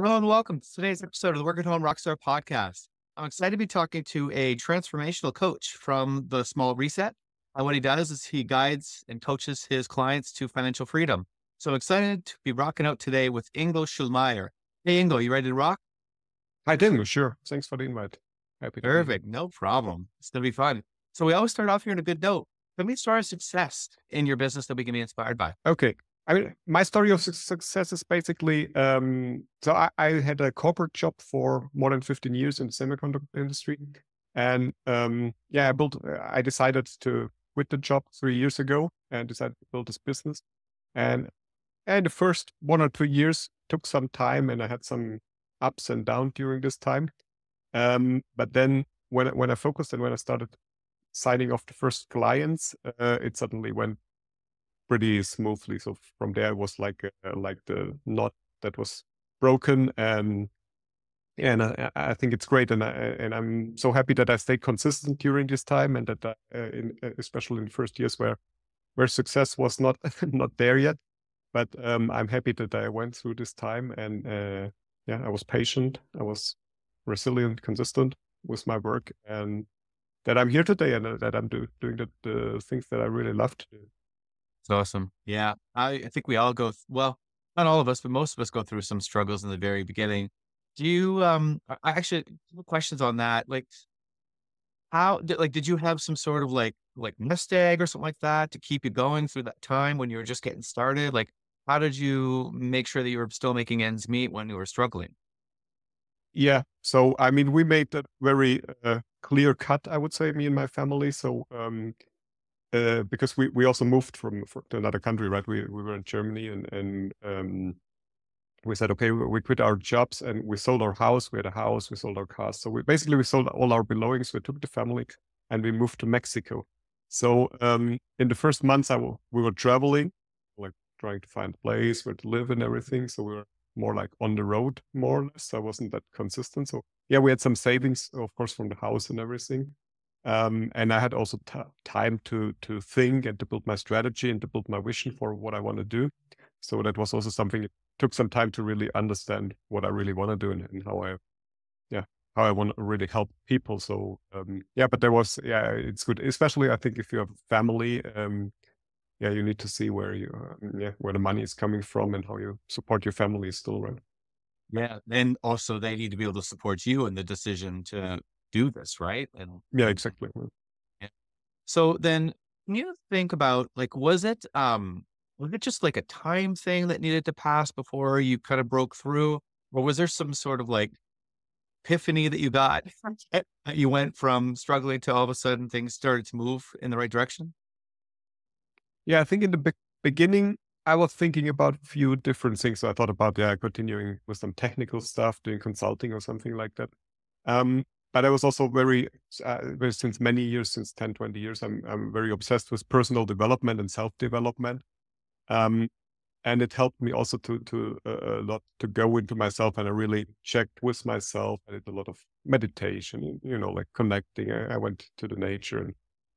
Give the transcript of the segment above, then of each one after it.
Hello and welcome to today's episode of the Home Rockstar Podcast. I'm excited to be talking to a transformational coach from the Small Reset. And what he does is he guides and coaches his clients to financial freedom. So I'm excited to be rocking out today with Ingo Schulmeyer. Hey, Ingo, you ready to rock? Hi, Daniel. Sure. Thanks for the invite. Happy to be here. Perfect. No problem. It's going to be fun. So we always start off here on a good note. Tell me a story of success in your business that we can be inspired by. Okay. My story of success is basically, I had a corporate job for more than 15 years in the semiconductor industry. And, I decided to quit the job 3 years ago and decided to build this business. And, and the first 1 or 2 years took some time and I had some ups and downs during this time. But then when I focused and when I started signing off the first clients, it suddenly went pretty smoothly. So from there, it was like the knot that was broken, and I think it's great, and I'm so happy that I stayed consistent during this time, and that especially in the first years where success was not not there yet. But I'm happy that I went through this time, and I was patient, I was resilient, consistent with my work, and that I'm here today, and that I'm doing the things that I really love to do. It's awesome. Yeah. I think we all well, not all of us, but most of us go through some struggles in the very beginning. Do you, I actually have questions on that. Like did you have some sort of like nest egg or something like that to keep you going through that time when you were just getting started? Like, how did you make sure that you were still making ends meet when you were struggling? Yeah. So, I mean, we made that very clear cut, I would say, me and my family. So, because we also moved to another country, right? We were in Germany, and we said, okay, we quit our jobs and we sold our house. We had a house, we sold our cars. So we sold all our belongings. We took the family and we moved to Mexico. So, in the first months, we were traveling, like trying to find a place where to live and everything. So we were more like on the road, more or less. I wasn't that consistent. So yeah, we had some savings, of course, from the house and everything. And I had also time to think and to build my strategy and to build my vision for what I want to do. So that was also something. It took some time to really understand what I really want to do, and how I want to really help people. So but it's good, especially I think if you have a family. You need to see where the money is coming from and how you support your family still, right? Yeah. And also they need to be able to support you in the decision to do this, right? Yeah, exactly. Yeah. So then can you think about like, was it just like a time thing that needed to pass before you kind of broke through? Or was there some sort of like epiphany that you got that you went from struggling to all of a sudden things started to move in the right direction? Yeah, I think in the beginning, I was thinking about a few different things. So I thought about continuing with some technical stuff, doing consulting or something like that. But I was also since many years, since 10, 20 years, I'm very obsessed with personal development and self-development. Um, and it helped me also to a lot to go into myself, and I really checked with myself. I did a lot of meditation, like connecting. I went to the nature and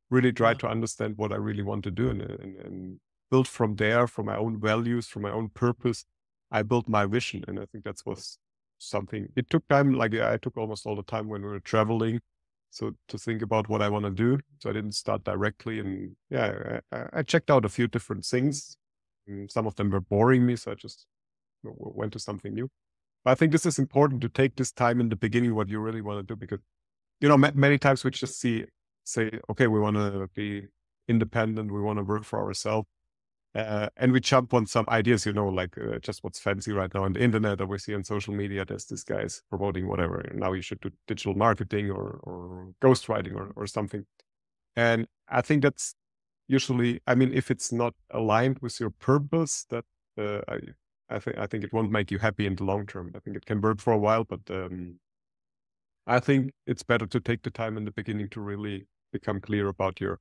really tried to understand what I really want to do, and build from there, from my own values, from my own purpose. I built my vision, and I think that was something. It took time. Like I took almost all the time when we were traveling, so to think about what I want to do. So I didn't start directly, and I checked out a few different things. Some of them were boring me, so I just went to something new. But I think this is important to take this time in the beginning, what you really want to do, because many times we just say, okay, we want to be independent, we want to work for ourselves, and we jump on some ideas, like just what's fancy right now on the internet, or we see on social media. There's this guy's promoting whatever. Now you should do digital marketing or ghostwriting or something. And I think that's usually, I mean, if it's not aligned with your purpose, that I think it won't make you happy in the long term. I think it can work for a while, but I think it's better to take the time in the beginning to really become clear about your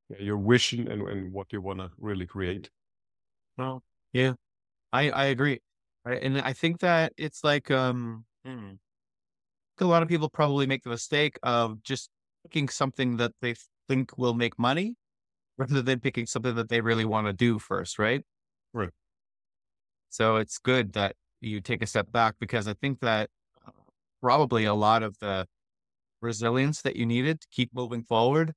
vision and what you want to really create. Well, yeah, I agree. Right. And I think that it's like, a lot of people probably make the mistake of just picking something that they think will make money rather than picking something that they really want to do first. Right. Right. So it's good that you take a step back, because I think that uh, probably a lot of the resilience that you needed to keep moving forward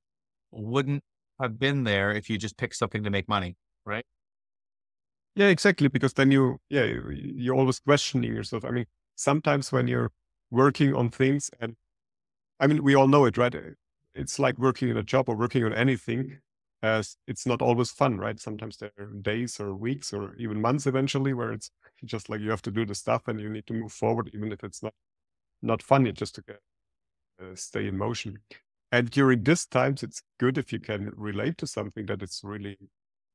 wouldn't have been there if you just picked something to make money, right? Yeah, exactly. Because then you're always questioning yourself. I mean, sometimes when you're working on things, and I mean, we all know it, right? It's like working in a job or working on anything. As it's not always fun, right? Sometimes there are days or weeks or even months eventually where it's just like you have to do the stuff and you need to move forward, even if it's not funny, just to stay in motion. And during these times, it's good if you can relate to something that it's really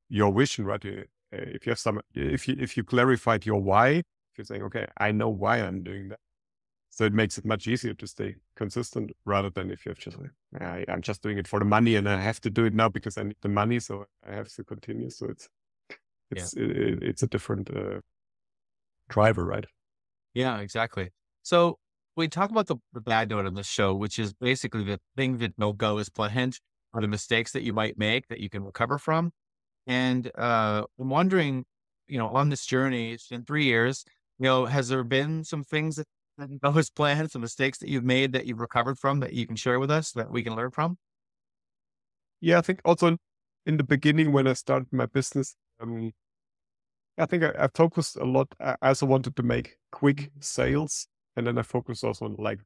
your vision, right? If you have if you clarified your why, if you're saying, okay, I know why I'm doing that, so it makes it much easier to stay consistent rather than if you have just like, I'm just doing it for the money and I have to do it now because I need the money, so I have to continue. So Yeah. it's a different driver, right? Yeah, exactly. So we talk about the bad note on this show, which is basically the thing that no go is planned, or the mistakes that you might make that you can recover from. And I'm wondering, on this journey, it's been 3 years, has there been some things that you know as planned, some mistakes that you've made that you've recovered from that you can share with us that we can learn from? Yeah, I think also in the beginning when I started my business, I think I focused a lot. I also wanted to make quick sales, and then I focused also on like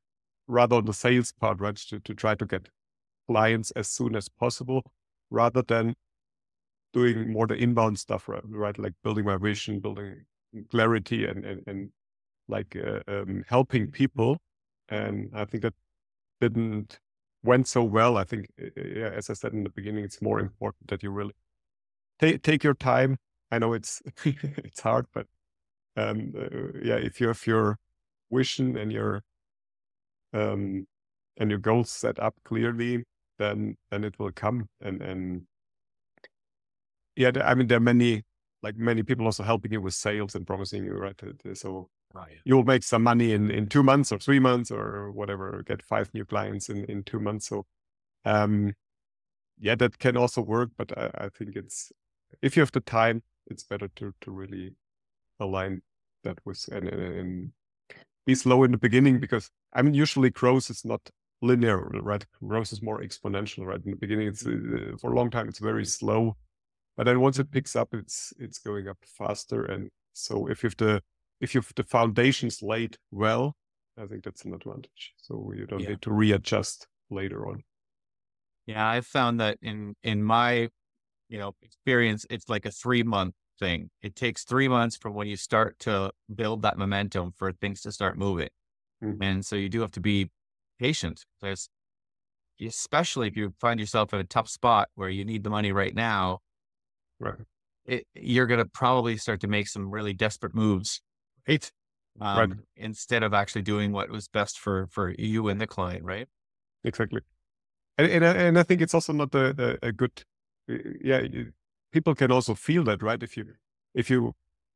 rather on the sales part, right? To try to get clients as soon as possible, rather than doing more the inbound stuff, right? Right, like building my vision, building clarity, and like helping people. And I think that didn't went so well. I think, yeah, as I said in the beginning, it's more important that you really take your time. I know it's it's hard, but yeah, if you have your vision um, and your goals set up clearly, then it will come. And yeah, I mean, there are many people also helping you with sales and promising you, right? So Right. you'll make some money in 2 months or 3 months or whatever, get 5 new clients in 2 months. So um, yeah, that can also work, but I think it's if you have the time, it's better to really align that with and be slow in the beginning because I mean usually growth is not linear, right? Growth is more exponential, right? In the beginning, it's for a long time it's very slow, but then once it picks up, it's going up faster. And so if you've the foundations laid well, I think that's an advantage. So you don't Yeah. need to readjust later on. Yeah. I've found that in my, experience, it's like a 3-month thing. It takes 3 months from when you start to build that momentum for things to start moving. Mhm. And so you do have to be patient, because especially if you find yourself in a tough spot where you need the money right now, Right, you're going to probably start to make some really desperate moves, right? right, Instead of actually doing what was best for you and the client, right? exactly. And I think it's also not a good, yeah. People can also feel that, right? If you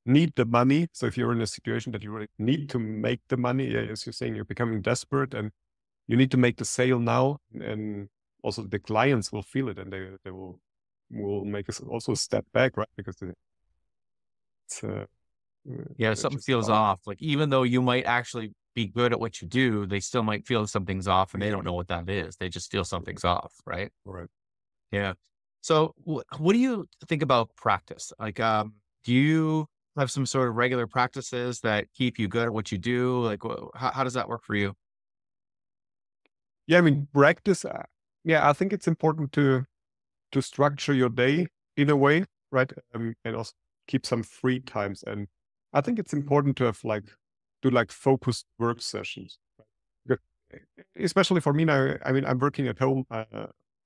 need the money, so if you're in a situation that you really need to make the money, yeah, as you're saying, you're becoming desperate and you need to make the sale now, and also the clients will feel it, and they will make us also step back, right? Because it's Yeah, something just feels about off. Like, even though you might actually be good at what you do, they still might feel something's off, and they don't know what that is. They just feel something's off, right? right. Yeah. So what do you think about practice? Like, do you have some sort of regular practices that keep you good at what you do? Like, how does that work for you? Yeah, I mean, practice. Yeah, I think it's important to structure your day in a way, right? And also keep some free times. And I think it's important to have like do like focused work sessions. Because especially for me now, I mean, I'm working at home. I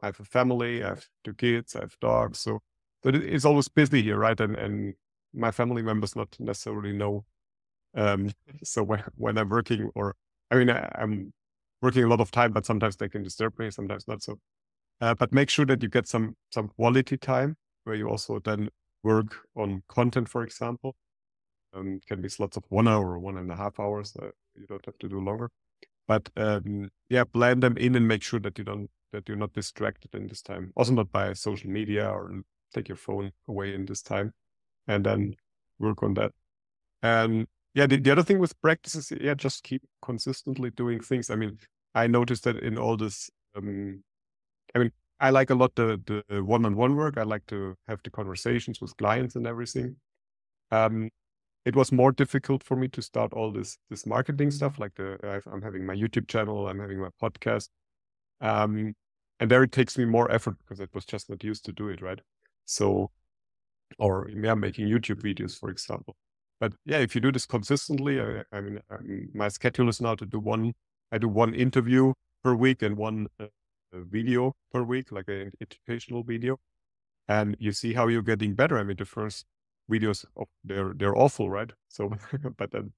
have a family. I have 2 kids. I have dogs. So it's always busy here, right? And my family members not necessarily know. Um, so when I'm working, or I mean, I'm working a lot of time, but sometimes they can disturb me. Sometimes not. So but make sure that you get some quality time where you also then work on content, for example. Can be slots of 1 hour or 1.5 hours. You don't have to do longer. But yeah, plan them in and make sure that you're not distracted in this time. Also not by social media or take your phone away in this time, and then work on that. And Yeah, the other thing with practice is, yeah, just keep consistently doing things. I mean, I noticed that in all this, I mean, I like a lot the one-on-one work. I like to have the conversations with clients and everything. Um, it was more difficult for me to start all this marketing stuff, like I'm having my YouTube channel, I'm having my podcast, and there it takes me more effort because I was just not used to do it, right? So, or yeah, making YouTube videos, for example. But yeah, if you do this consistently, I mean, my schedule is now to do I do one interview per week and one video per week, like an educational video, and you see how you're getting better. I mean, the first videos, they're awful, right? So, but then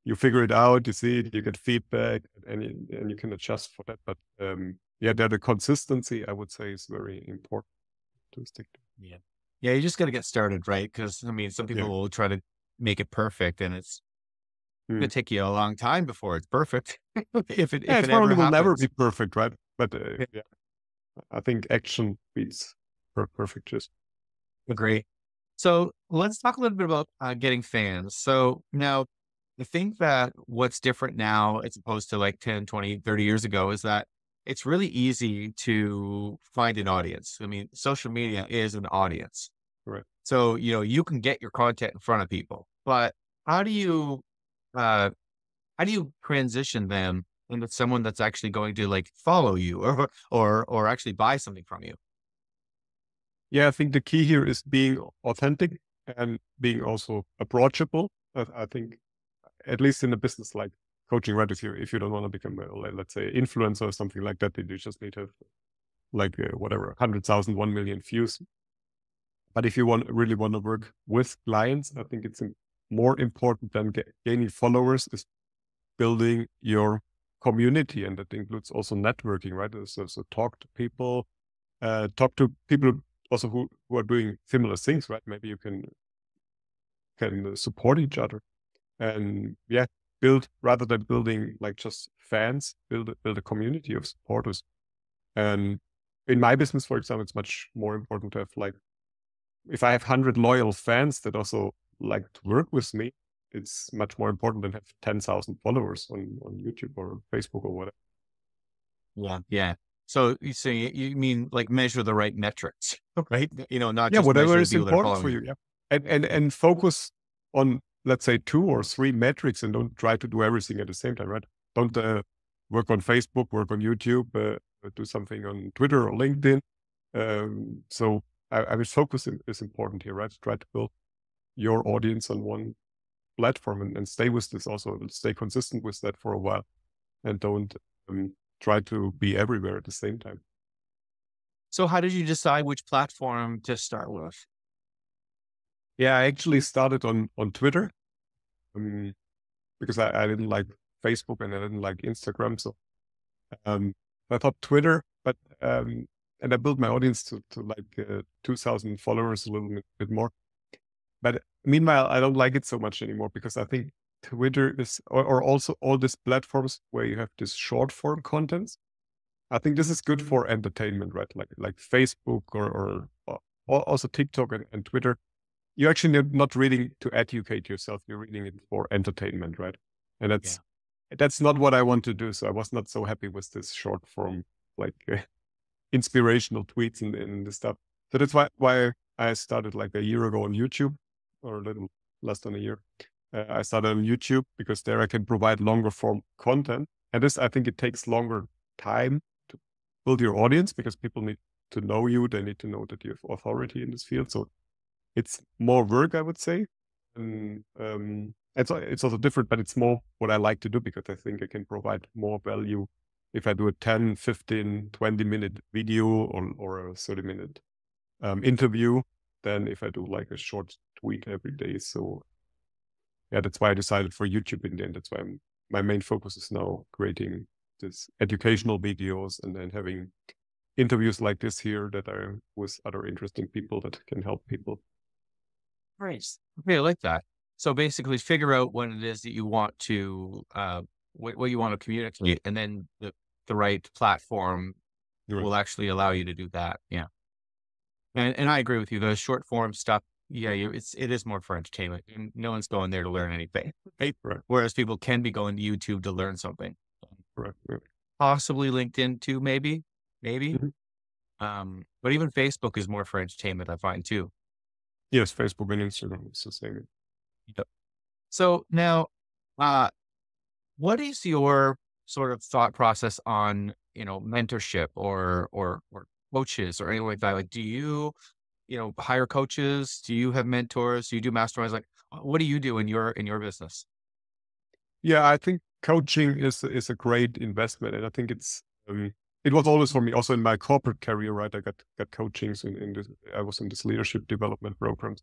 you figure it out, you see it, you get feedback, and you can adjust for that. But yeah, the consistency, I would say, is very important to stick to. Yeah. Yeah, you just got to get started, right? Because I mean, some people Yeah. will try to make it perfect, and it's Mm. gonna take you a long time before it's perfect, Yeah, if it it ever probably will never happens. be perfect, right? But Yeah, yeah, I think action beats perfect. Just agree. So let's talk a little bit about getting fans. So now, I think that what's different now as opposed to like 10, 20, 30 years ago is that it's really easy to find an audience. I mean, social media is an audience. right. So, you can get your content in front of people, but how do you uh how do you transition them into someone that's actually going to like follow you or actually buy something from you? Yeah, I think the key here is being authentic and being also approachable. I think at least in a business like coaching, right? If you don't want to become let's say influencer or something like that, then you just need to have like whatever 100,000, 1 million views. But if you really want to work with clients, I think it's more important than gaining followers is building your community, and that includes also networking, right? So talk to people, talk to people also who are doing similar things, right? Maybe you can support each other, and yeah, build rather than building like just fans, build a community of supporters. And in my business, for example, it's much more important to have like if I have 100 loyal fans that also like to work with me, it's much more important than have 10,000 followers on YouTube or Facebook or whatever. Yeah. Yeah. So you mean like measure the right metrics, right? Not Yeah, just whatever measure the is people that are important for following you. you. Yeah. And focus on, let's say, 2 or 3 metrics, and don't try to do everything at the same time, right? Don't work on Facebook, work on YouTube, do something on Twitter or LinkedIn. So I will focus is important here, right? Try to build your audience on one platform and stay with this also, stay consistent with that for a while, and don't try to be everywhere at the same time. So how did you decide which platform to start with? Yeah, I actually started on Twitter because I didn't like Facebook and I didn't like Instagram. So I thought Twitter, but and I built my audience to like 2,000 followers, a little bit more. But meanwhile, I don't like it so much anymore because I think Twitter is, or also all these platforms where you have this short form contents. I think this is good for entertainment, right? Like Facebook or also TikTok and Twitter. You're actually not reading to educate yourself. You're reading it for entertainment, right? And Yeah. that's not what I want to do. So I was not so happy with this short form, like inspirational tweets and this stuff. So that's why I started like a year ago on YouTube, or a little less than a year. I started on YouTube because there I can provide longer form content. And this, I think it takes longer time to build your audience because people need to know you. They need to know that you have authority in this field. So it's more work, I would say. And it's also different, but it's more what I like to do because I think I can provide more value if I do a 10, 15, 20-minute video or a 30-minute interview than if I do like a short tweet every day. So yeah, that's why I decided for YouTube in the end. That's why my main focus is now creating this educational videos and then having interviews like this here that are with other interesting people that can help people. Nice. Okay, I like that. So basically figure out what it is that you want to what you want to communicate, and then the right platform Right. will actually allow you to do that. Yeah. And I agree with you. The short form stuff. Yeah, it is more for entertainment, and no one's going there to learn anything, right? Right. Whereas people can be going to YouTube to learn something. Right. Right. Possibly LinkedIn too, maybe. Mhm. But even Facebook is more for entertainment, I find too. Yes, Facebook and Instagram is the same. Yep. So now, uh, what is your sort of thought process on, mentorship or coaches or anything like that? Like, do you, hire coaches? Do you have mentors? Do you do masterminds? Like, what do you do in your business? Yeah, I think coaching is a great investment, and I think it was always for me. Also in my corporate career, right? I got coachings in this. I was in this leadership development programs,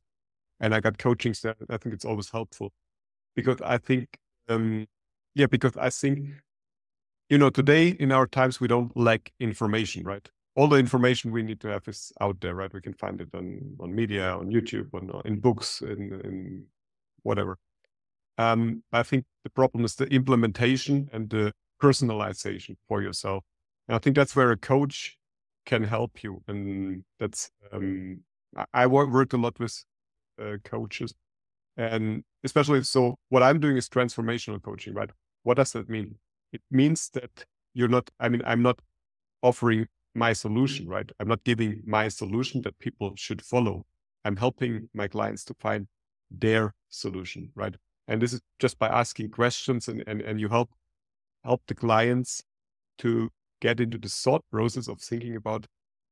and I got coachings there. I think it's always helpful because I think, yeah, because I think today in our times we don't lack information, right? All the information we need to have is out there, right? We can find it on media, on YouTube, in books, in whatever. I think the problem is the implementation and the personalization for yourself. And I think that's where a coach can help you. And that's worked a lot with coaches, and especially so. What I'm doing is transformational coaching, right? What does that mean? It means that you're not. I mean, I'm not offering my solution, right? I'm not giving my solution that people should follow. I'm helping my clients to find their solution, right? And this is just by asking questions, and you help the clients to get into the thought process of thinking about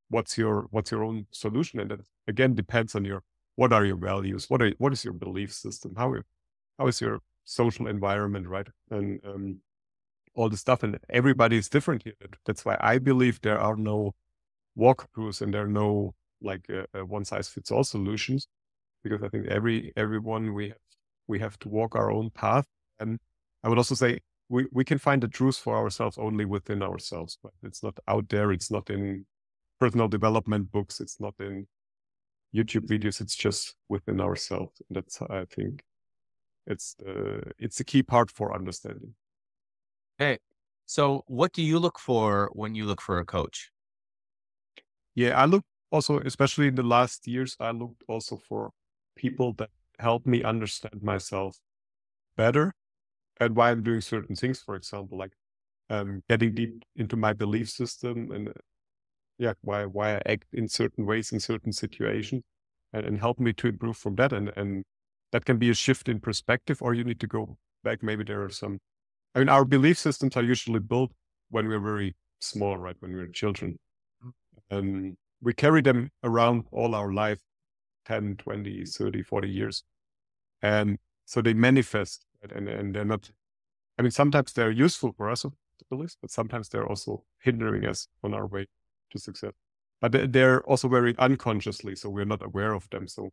what's your own solution. And that again depends on what are your values, what is your belief system, how is your social environment, right? And all the stuff. And everybody is different here. That's why I believe there are no walkthroughs and there are no like one size fits all solutions, because I think everyone we have to walk our own path. And I would also say we can find the truth for ourselves only within ourselves. But it's not out there. It's not in personal development books. It's not in YouTube videos. It's just within ourselves. And that's, I think, it's a key part for understanding. Okay. So what do you look for when you look for a coach? Yeah, I looked also, especially in the last years, I looked also for people that help me understand myself better and why I'm doing certain things. For example, like getting deep into my belief system, and yeah, why I act in certain ways in certain situations, and help me to improve from that. And that can be a shift in perspective, or you need to go back. Maybe there are some. I mean, our belief systems are usually built when we're very small, right? When we're children, and we carry them around all our life, 10, 20, 30, 40 years. And so they manifest, right? And they're not, I mean, sometimes they're useful for us, beliefs, but sometimes they're also hindering us on our way to success. But they're also very unconsciously, so we're not aware of them. So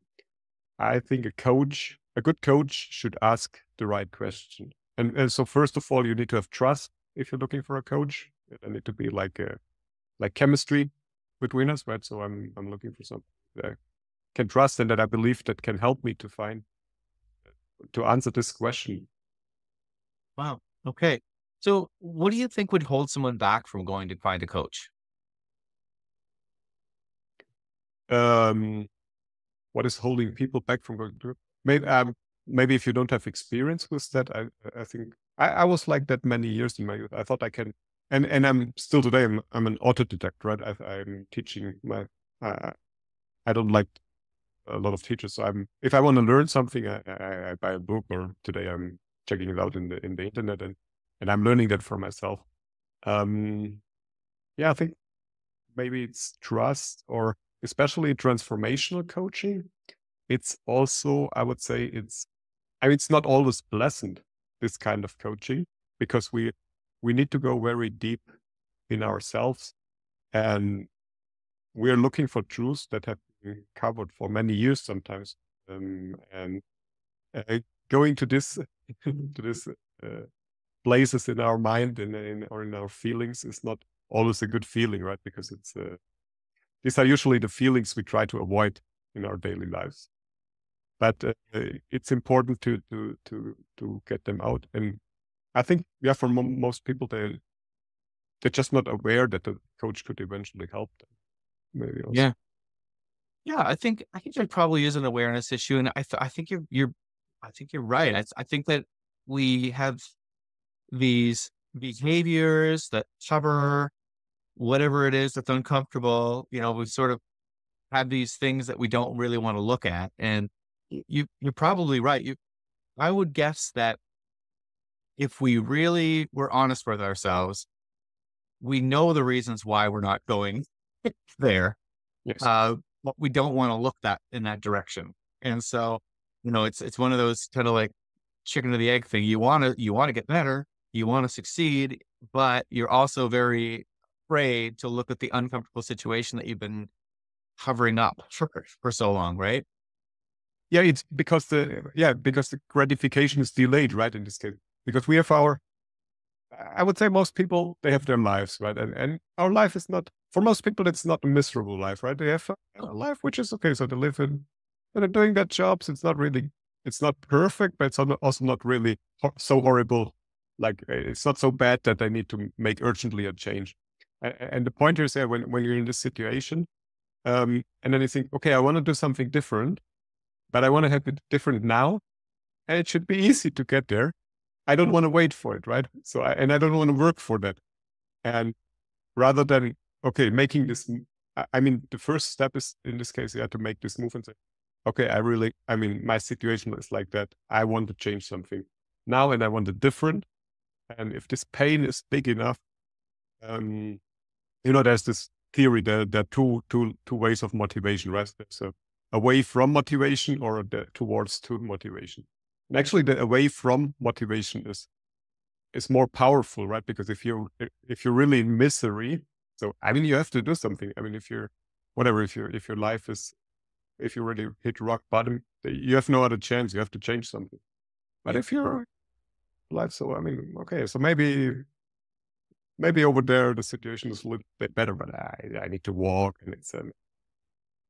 I think a good coach should ask the right question. And so first of all, you need to have trust if you're looking for a coach. There need to be like chemistry between us, right? So I'm looking for something that I can trust and that I believe that can help me to answer this question. Wow. Okay. So what do you think would hold someone back from going to find a coach? Um, what is holding people back from going through? Maybe if you don't have experience with that, I think I was like that many years in my youth. I thought I can, and I'm still today. I'm an autodidact, right? I'm teaching my. Uh, I don't like a lot of teachers. So if I want to learn something, I buy a book, or today I'm checking it out in the internet, and I'm learning that for myself. Um, yeah, I think maybe it's trust, or especially transformational coaching. It's also, I would say, I mean, it's not always pleasant, this kind of coaching, because we need to go very deep in ourselves, and we're looking for truths that have been covered for many years sometimes. And going to this to this places in our mind or in our feelings is not always a good feeling, right? Because these are usually the feelings we try to avoid in our daily lives. But it's important to get them out. And I think, yeah, for most people, they're just not aware that the coach could eventually help them. Maybe also. Yeah. Yeah, I think there probably is an awareness issue, and I think I think you're right. I think that we have these behaviors that cover whatever it is that's uncomfortable. We sort of have these things that we don't really want to look at, and you're probably right. I would guess that if we really were honest with ourselves, we know the reasons why we're not going there. Yes. But we don't want to look that in that direction. And so, it's one of those kind of like chicken or the egg thing. You want to get better, you want to succeed, but you're also very afraid to look at the uncomfortable situation that you've been hovering up for so long, right? Yeah, it's because the gratification is delayed, right? In this case, because we have I would say most people, they have their lives, right? And our life is not, for most people, it's not a miserable life, right? They have a life which is okay. So they live in, and they're doing their jobs. It's not perfect, but it's also not really so horrible. Like it's not so bad that they need to make urgently a change. And the point is there when you're in this situation, and then you think, okay, I want to do something different, but I want to have it different now. And it should be easy to get there. I don't want to wait for it, right? And I don't want to work for that. And rather than, okay, making this, I mean, the first step is in this case, you have to make this move and say, okay, my situation is like that. I want to change something now and I want it different. And if this pain is big enough, there's this theory, there are two ways of motivation, right? There's away from motivation or towards to motivation. And actually the away from motivation is more powerful, right? Because if you're really in misery, so I mean you have to do something. I mean if you're whatever, if your life is, if you already hit rock bottom, you have no other chance. You have to change something. But Yeah. if your life, so I mean, okay, so maybe over there the situation is a little bit better, but I need to walk, and it's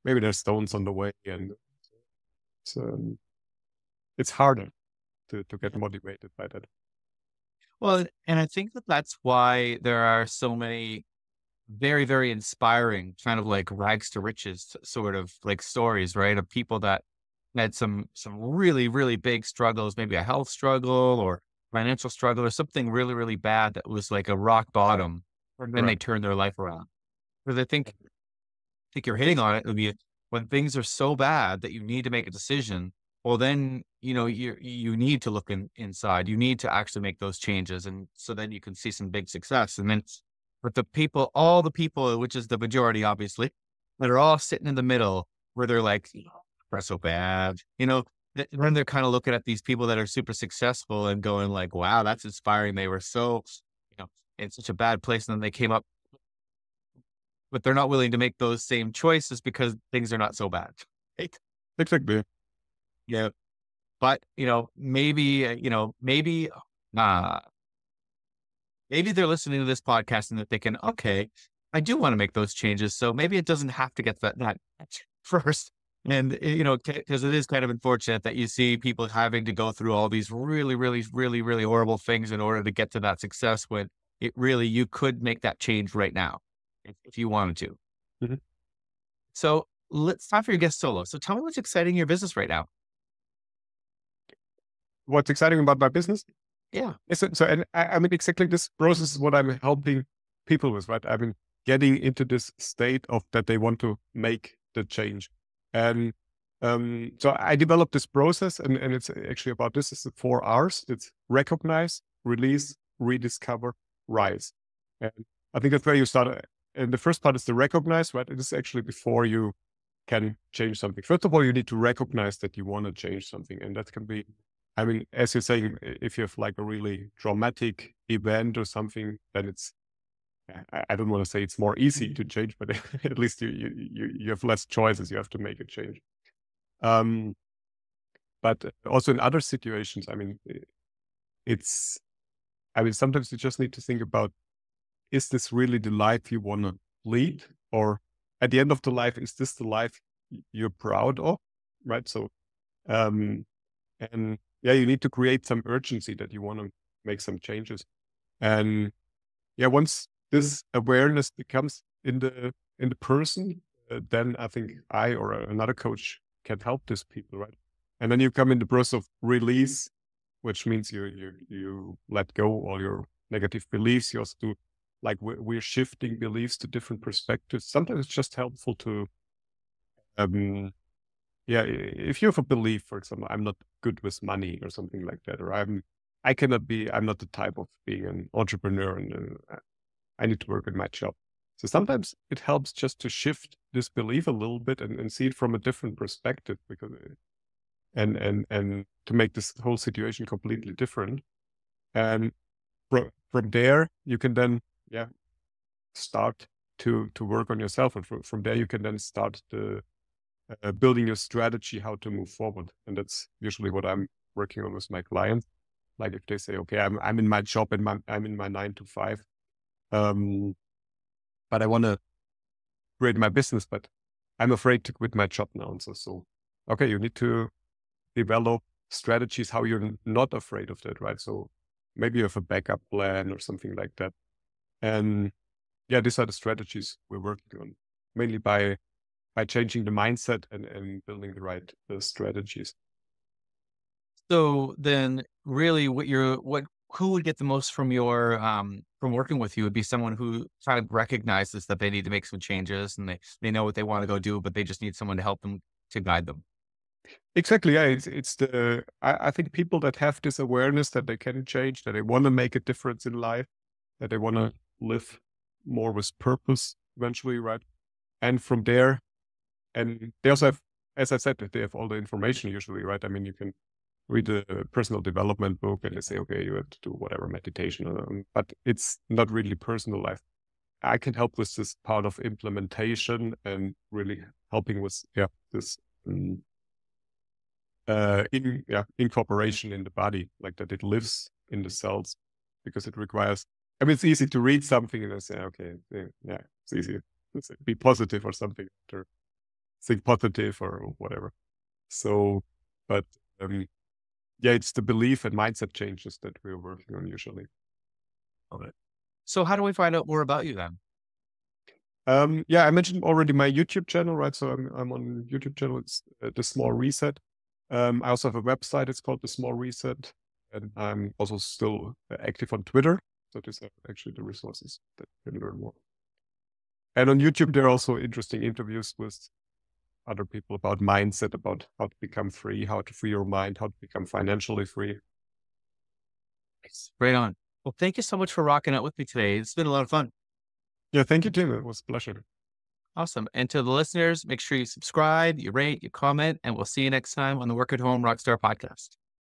maybe there's stones on the way, and it's it's harder to get motivated by that. Well, and I think that that's why there are so many very, very inspiring kind of like rags to riches sort of like stories, right? Of people that had some really, really big struggles, maybe a health struggle or financial struggle or something really, really bad that was like a rock bottom. And then they Right. turned their life around. Because I think you're hitting on it. It'll be when things are so bad that you need to make a decision. Well, then you need to look inside. You need to actually make those changes, and so then you can see some big success. And then, but all the people, which is the majority, obviously, that are all sitting in the middle, where they're like, "We're so bad," Then they're kind of looking at these people that are super successful and going like, "Wow, that's inspiring." They were so, in such a bad place, and then they came up, but they're not willing to make those same choices because things are not so bad. Right? Exactly. Yeah. But, uh, maybe they're listening to this podcast and they're thinking, okay, I do want to make those changes. So maybe it doesn't have to get that first. And, because it is kind of unfortunate that you see people having to go through all these really, really, really, really horrible things in order to get to that success when you could make that change right now if you wanted to. Mhm. So let's time for your guest solo. So tell me what's exciting in your business right now. What's exciting about my business? Yeah. And I mean, exactly this process is what I'm helping people with, right? I mean, getting into this state of that they want to make the change. And so I developed this process, and it's actually about this. It's the 4 Rs. It's recognize, release, rediscover, rise. And I think that's where you start. And the first part is to recognize, right? It is actually before you can change something. First of all, you need to recognize that you want to change something. And that can be, I mean, as you're saying, if you have like a really traumatic event or something, then I don't want to say it's more easy to change, but at least you have less choices. You have to make a change. Um, but also in other situations, I mean, it's, I mean, sometimes you just need to think about, is this really the life you want to lead? Or at the end of the life, is this the life you're proud of? Right. So, um, and yeah, you need to create some urgency that you want to make some changes. And yeah, once this awareness becomes in the person, then I think I or another coach can help these people, right? And then you come in the process of release, which means you let go all your negative beliefs. You also do like we're shifting beliefs to different perspectives. Sometimes it's just helpful to um yeah, if you have a belief, for example, I'm not good with money or something like that, or I'm not the type of being an entrepreneur, and I need to work in my job. So sometimes it helps just to shift this belief a little bit and see it from a different perspective, because and to make this whole situation completely different. And from there, you can then start to work on yourself, and from there you can then start the building your strategy how to move forward. And that's usually what I'm working on with my clients. Like if they say, okay, I'm in my job and I'm in my 9 to 5, but I want to create my business, but I'm afraid to quit my job now. And so okay, you need to develop strategies how you're not afraid of that, right? So maybe you have a backup plan or something like that. And yeah, these are the strategies we're working on, mainly by changing the mindset and building the right strategies. So then really who would get the most from your, from working with you would be someone who kind of recognizes that they need to make some changes and they know what they want to go do, but they just need someone to help them, to guide them. Exactly. Yeah. I think people that have this awareness that they can change, that they want to make a difference in life, that they want to live more with purpose eventually, right? And from there, and they also have, as I said, they have all the information usually, right? I mean, you can read a personal development book and they say, okay, you have to do whatever meditation, but it's not really personal life. I can help with this part of implementation and really helping with this incorporation in the body, like that it lives in the cells, because it requires. I mean, it's easy to read something and I say, okay, yeah, it's easy. Let's say, be positive or something, or think positive or whatever. So, but yeah, it's the belief and mindset changes that we're working on usually. Okay. So how do we find out more about you then? Yeah, I mentioned already my YouTube channel, right? So I'm on YouTube channel. It's The Small Reset. I also have a website. It's called The Small Reset, and I'm also still active on Twitter. So these are actually the resources that you can learn more. And on YouTube, there are also interesting interviews with other people about mindset, about how to become free, how to free your mind, how to become financially free. Nice. Right on. Well, thank you so much for rocking out with me today. It's been a lot of fun. Yeah, thank you, Tim. It was a pleasure. Awesome. And to the listeners, make sure you subscribe, you rate, you comment, and we'll see you next time on the Work at Home Rockstar Podcast.